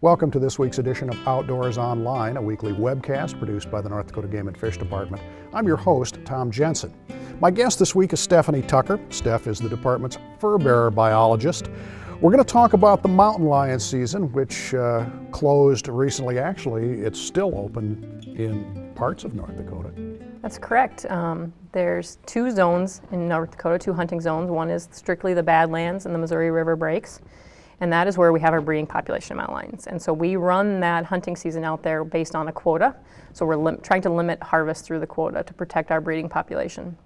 Welcome to this week's edition of Outdoors Online, a weekly webcast produced by the North Dakota Game and Fish Department. I'm your host, Tom Jensen. My guest this week is Stephanie Tucker. Steph is the department's Furbearer biologist. We're going to talk about the mountain lion season, which closed recently. Actually, it's still open in parts of North Dakota. That's correct. There's two zones in North Dakota, two hunting zones. One is strictly the Badlands and the Missouri River breaks, and that is where we have our breeding population of mountain lions. And so we run that hunting season out there based on a quota. So we're trying to limit harvest through the quota to protect our breeding population.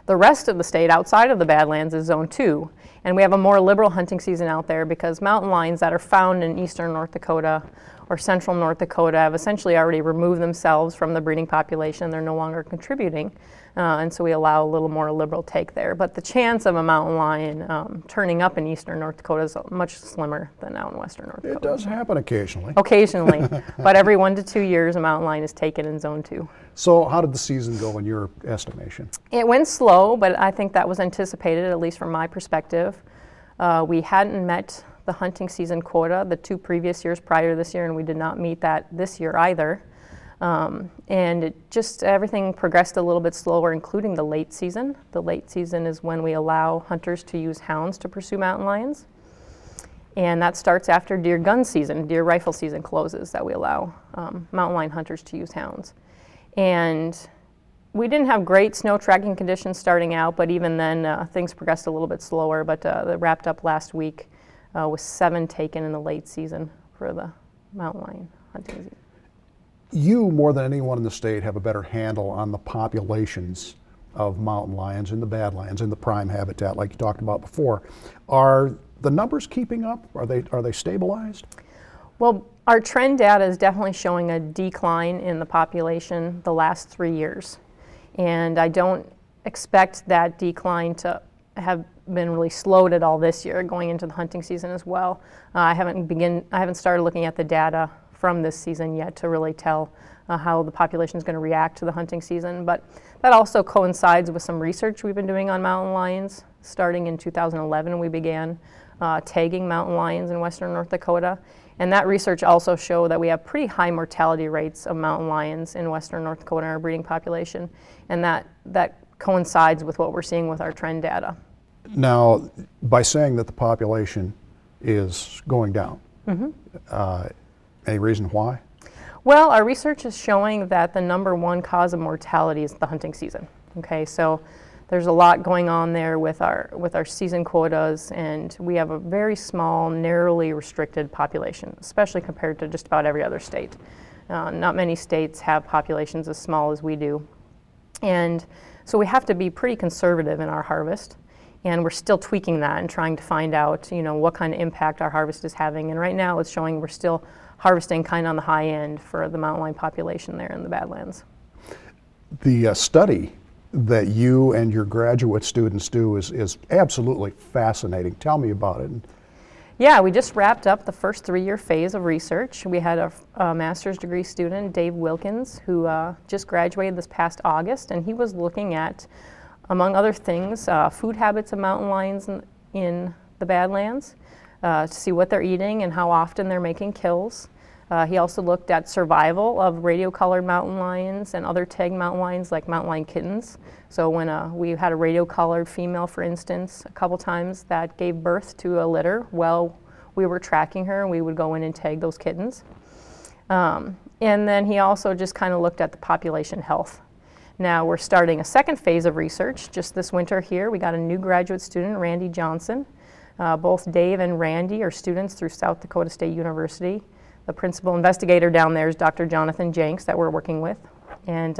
The rest of the state outside of the Badlands is Zone 2, and we have a more liberal hunting season out there because mountain lions that are found in eastern North Dakota or central North Dakota have essentially already removed themselves from the breeding population. They're no longer contributing, and so we allow a little more liberal take there. But the chance of a mountain lion turning up in eastern North Dakota is much slimmer than out in western North Dakota. It does happen occasionally. Occasionally, but every 1 to 2 years a mountain lion is taken in Zone 2. So how did the season go in your estimation? It went slow, but I think that was anticipated, at least from my perspective. We hadn't met the hunting season quota the 2 previous years prior to this year, and we did not meet that this year either. And it just, everything progressed a little bit slower, including the late season. The late season is when we allow hunters to use hounds to pursue mountain lions. And that starts after deer gun season, deer rifle season closes, that we allow mountain lion hunters to use hounds. And we didn't have great snow tracking conditions starting out, but even then things progressed a little bit slower. But they wrapped up last week with 7 taken in the late season for the mountain lion hunting season. You, more than anyone in the state, have a better handle on the populations of mountain lions in the Badlands, in the prime habitat like you talked about before. Are the numbers keeping up? Are they stabilized? Well, our trend data is definitely showing a decline in the population the last 3 years. And I don't expect that decline to have been really slowed at all this year going into the hunting season as well. I haven't started looking at the data from this season yet to really tell how the population is going to react to the hunting season, but that also coincides with some research we've been doing on mountain lions. Starting in 2011, we began tagging mountain lions in western North Dakota, and that research also showed that we have pretty high mortality rates of mountain lions in western North Dakota in our breeding population, and that coincides with what we're seeing with our trend data. Now, by saying that the population is going down, any reason why? Well, our research is showing that the number one cause of mortality is the hunting season. Okay, so there's a lot going on there with our season quotas, and we have a very small, narrowly restricted population, especially compared to just about every other state. Not many states have populations as small as we do. And so we have to be pretty conservative in our harvest, and we're still tweaking that and trying to find out, what kind of impact our harvest is having. And right now it's showing we're still harvesting kind of on the high end for the mountain lion population there in the Badlands. The study that you and your graduate students do is absolutely fascinating. Tell me about it. Yeah, we just wrapped up the first 3-year phase of research. We had a master's degree student, Dave Wilkins, who just graduated this past August, and he was looking at, among other things, food habits of mountain lions in the Badlands, to see what they're eating and how often they're making kills. He also looked at survival of radio-collared mountain lions and other tagged mountain lions like mountain lion kittens. So when we had a radio-collared female, for instance, a couple times that gave birth to a litter while we were tracking her, and we would go in and tag those kittens. And then he also just kind of looked at the population health. Now we're starting a second phase of research just this winter here. We got a new graduate student, Randy Johnson. Both Dave and Randy are students through South Dakota State University. The principal investigator down there is Dr. Jonathan Jenks that we're working with. And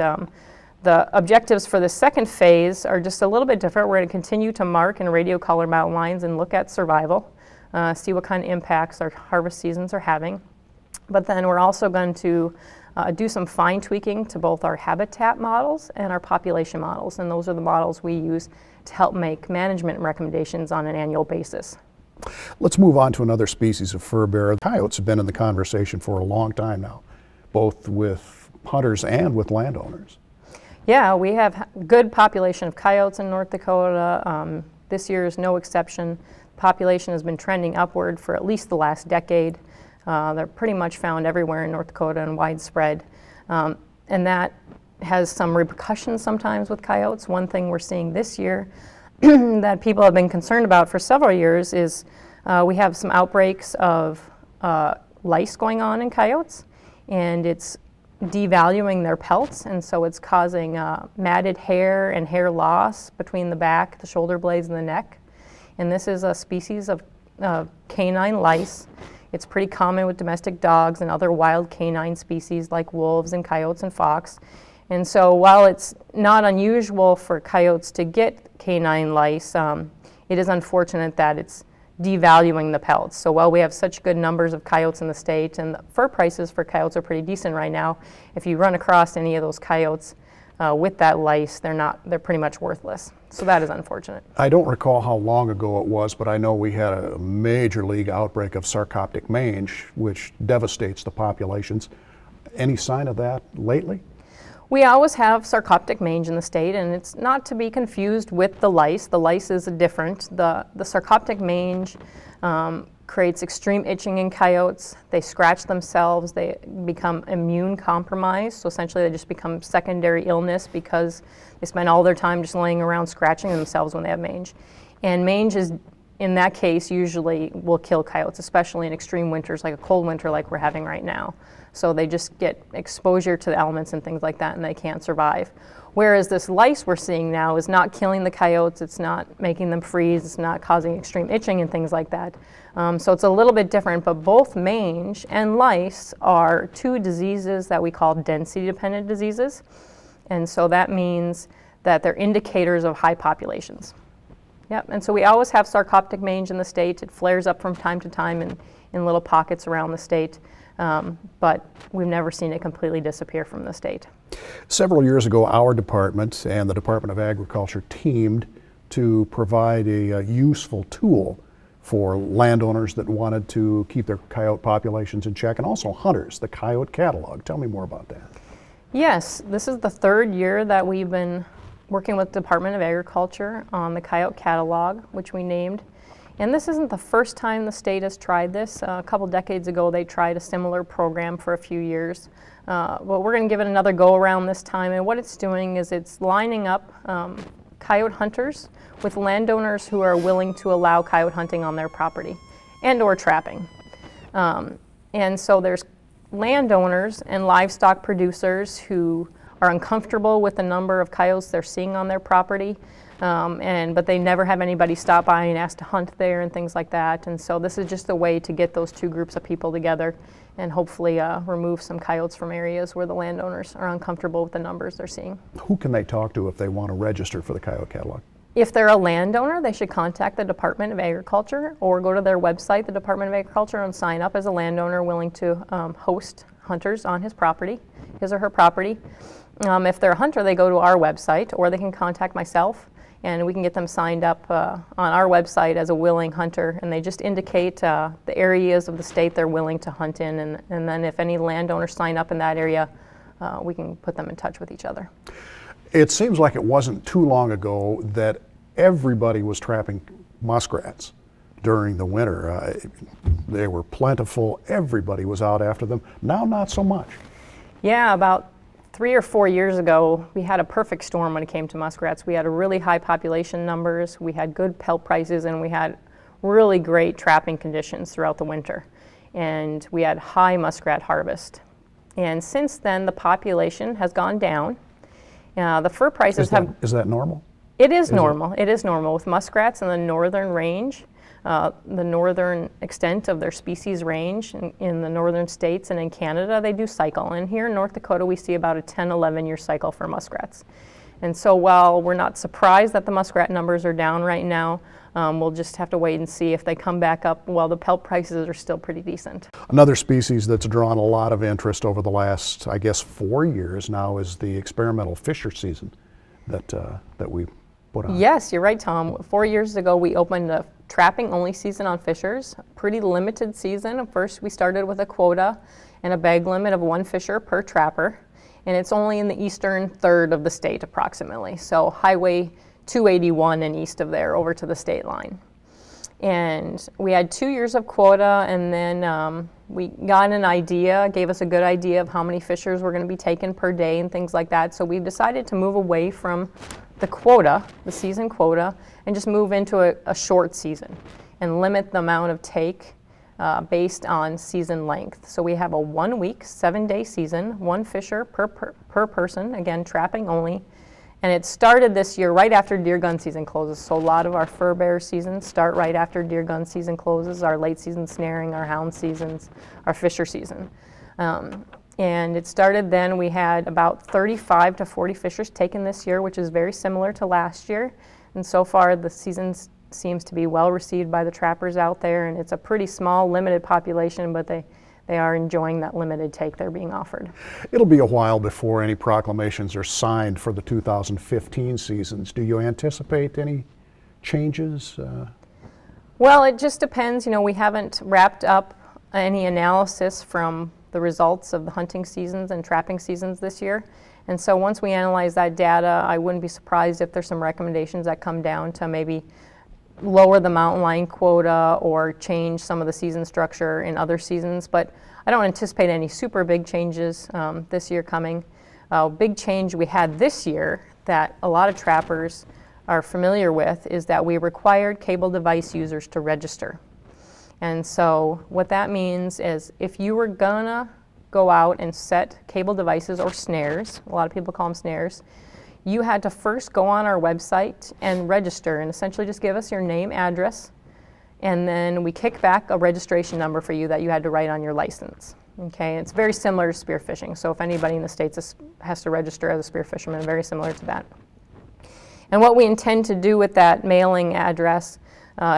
the objectives for the second phase are just a little bit different. We're going to continue to mark and radio-collar mountain lions and look at survival, see what kind of impacts our harvest seasons are having. But then we're also going to do some fine tweaking to both our habitat models and our population models. And those are the models we use to help make management recommendations on an annual basis. Let's move on to another species of furbearer. Coyotes have been in the conversation for a long time now, both with hunters and with landowners. Yeah, we have a good population of coyotes in North Dakota. This year is no exception. The population has been trending upward for at least the last decade. They're pretty much found everywhere in North Dakota and widespread. And that has some repercussions sometimes with coyotes. One thing we're seeing this year that people have been concerned about for several years is we have some outbreaks of lice going on in coyotes, and it's devaluing their pelts, and so it's causing matted hair and hair loss between the back, the shoulder blades, and the neck. And this is a species of canine lice. It's pretty common with domestic dogs and other wild canine species like wolves and coyotes and fox. And so while it's not unusual for coyotes to get canine lice, it is unfortunate that it's devaluing the pelts. So while we have such good numbers of coyotes in the state, and the fur prices for coyotes are pretty decent right now, if you run across any of those coyotes with that lice, they're pretty much worthless. So that is unfortunate. I don't recall how long ago it was, but I know we had a major league outbreak of Sarcoptic Mange, which devastates the populations. Any sign of that lately? We always have Sarcoptic Mange in the state, and it's not to be confused with the lice. The lice is different. The Sarcoptic Mange creates extreme itching in coyotes. They scratch themselves. They become immune compromised. So essentially they just become secondary illness because they spend all their time just laying around scratching themselves when they have mange. And mange is, in that case, usually will kill coyotes, especially in extreme winters, like a cold winter like we're having right now. So they just get exposure to the elements and things like that, and they can't survive. Whereas this lice we're seeing now is not killing the coyotes, it's not making them freeze, it's not causing extreme itching and things like that. So it's a little bit different, but both mange and lice are two diseases that we call density-dependent diseases. And so that means that they're indicators of high populations. Yep, and so we always have Sarcoptic Mange in the state. It flares up from time to time in little pockets around the state. But we've never seen it completely disappear from the state. Several years ago, our department and the Department of Agriculture teamed to provide a useful tool for landowners that wanted to keep their coyote populations in check, and also hunters, the Coyote Catalog. Tell me more about that. Yes, this is the third year that we've been working with the Department of Agriculture on the Coyote Catalog, which we named. And this isn't the first time the state has tried this. A couple decades ago, they tried a similar program for a few years. But we're going to give it another go around this time. And what it's doing is it's lining up coyote hunters with landowners who are willing to allow coyote hunting on their property and or trapping. And so there's landowners and livestock producers who are uncomfortable with the number of coyotes they're seeing on their property. But they never have anybody stop by and ask to hunt there and things like that. And so this is just a way to get those two groups of people together and hopefully remove some coyotes from areas where the landowners are uncomfortable with the numbers they're seeing. Who can they talk to if they want to register for the Coyote Catalog? If they're a landowner, they should contact the Department of Agriculture or go to their website, the Department of Agriculture, and sign up as a landowner willing to host hunters on his property, his or her property. If they're a hunter, they go to our website, or they can contact myself, and we can get them signed up on our website as a willing hunter, and they just indicate the areas of the state they're willing to hunt in, and then if any landowners sign up in that area, we can put them in touch with each other. It seems like it wasn't too long ago that everybody was trapping muskrats during the winter. They were plentiful, everybody was out after them. Now not so much. Yeah, about 3 or 4 years ago, we had a perfect storm when it came to muskrats. We had a really high population numbers, we had good pelt prices, and we had really great trapping conditions throughout the winter. And we had high muskrat harvest. And since then, the population has gone down. The fur prices Is that normal? It is normal. It is normal with muskrats in the northern range, the northern extent of their species range in the northern states and in Canada, they do cycle. And here in North Dakota, we see about a 10, 11-year cycle for muskrats. And so while we're not surprised that the muskrat numbers are down right now, we'll just have to wait and see if they come back up while the pelt prices are still pretty decent. Another species that's drawn a lot of interest over the last, I guess, 4 years now is the experimental fisher season that we put on. Yes, you're right, Tom. 4 years ago, we opened a trapping-only season on fishers, pretty limited season. At first, we started with a quota and a bag limit of 1 fisher per trapper, and it's only in the eastern third of the state approximately, so Highway 281 and east of there over to the state line. And we had 2 years of quota, and then we got an idea, gave us a good idea of how many fishers were going to be taken per day and things like that. So we decided to move away from the quota, the season quota, and just move into a short season and limit the amount of take based on season length. So we have a 1 week, 7-day season, 1 fisher per person, again, trapping only. And it started this year right after deer gun season closes. So a lot of our Furbearer seasons start right after deer gun season closes, our late season snaring, our hound seasons, our fisher season. And it started then. We had about 35 to 40 fishers taken this year, which is very similar to last year. And so far the season seems to be well received by the trappers out there. And it's a pretty small, limited population, but they are enjoying that limited take they're being offered. It'll be a while before any proclamations are signed for the 2015 seasons. Do you anticipate any changes? Well, it just depends. You know, we haven't wrapped up any analysis from the results of the hunting seasons and trapping seasons this year. And so once we analyze that data, I wouldn't be surprised if there's some recommendations that come down to maybe lower the mountain lion quota or change some of the season structure in other seasons, but I don't anticipate any super big changes this year coming. Big change we had this year that a lot of trappers are familiar with is that we required cable device users to register. And so what that means is if you were gonna go out and set cable devices or snares, a lot of people call them snares, you had to first go on our website and register and essentially just give us your name, address, and then we kick back a registration number for you that you had to write on your license. Okay, it's very similar to spearfishing. So if anybody in the States has to register as a spearfisherman, very similar to that. And what we intend to do with that mailing address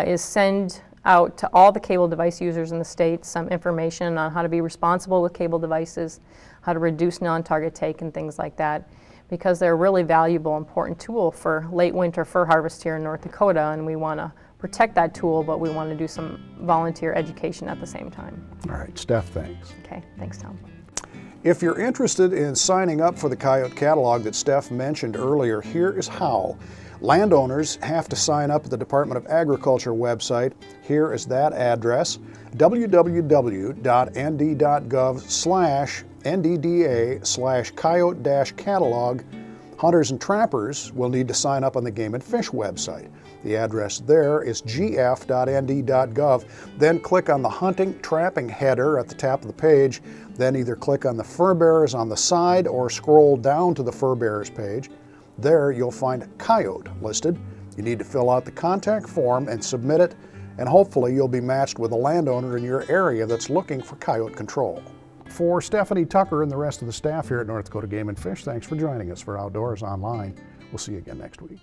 is send out to all the cable device users in the States some information on how to be responsible with cable devices, how to reduce non-target take and things like that, because they're a really valuable, important tool for late winter fur harvest here in North Dakota, and we want to protect that tool, but we want to do some volunteer education at the same time. All right, Steph, thanks. Okay, thanks, Tom. If you're interested in signing up for the Coyote Catalog that Steph mentioned earlier, here is how. Landowners have to sign up at the Department of Agriculture website. Here is that address, www.ndda/coyote-catalog. Hunters and trappers will need to sign up on the Game and Fish website. The address there is gf.nd.gov. Then click on the Hunting Trapping header at the top of the page. Then either click on the Furbearers on the side or scroll down to the Furbearers page. There you'll find Coyote listed. You need to fill out the contact form and submit it, and hopefully you'll be matched with a landowner in your area that's looking for coyote control. For Stephanie Tucker and the rest of the staff here at North Dakota Game and Fish, thanks for joining us for Outdoors Online. We'll see you again next week.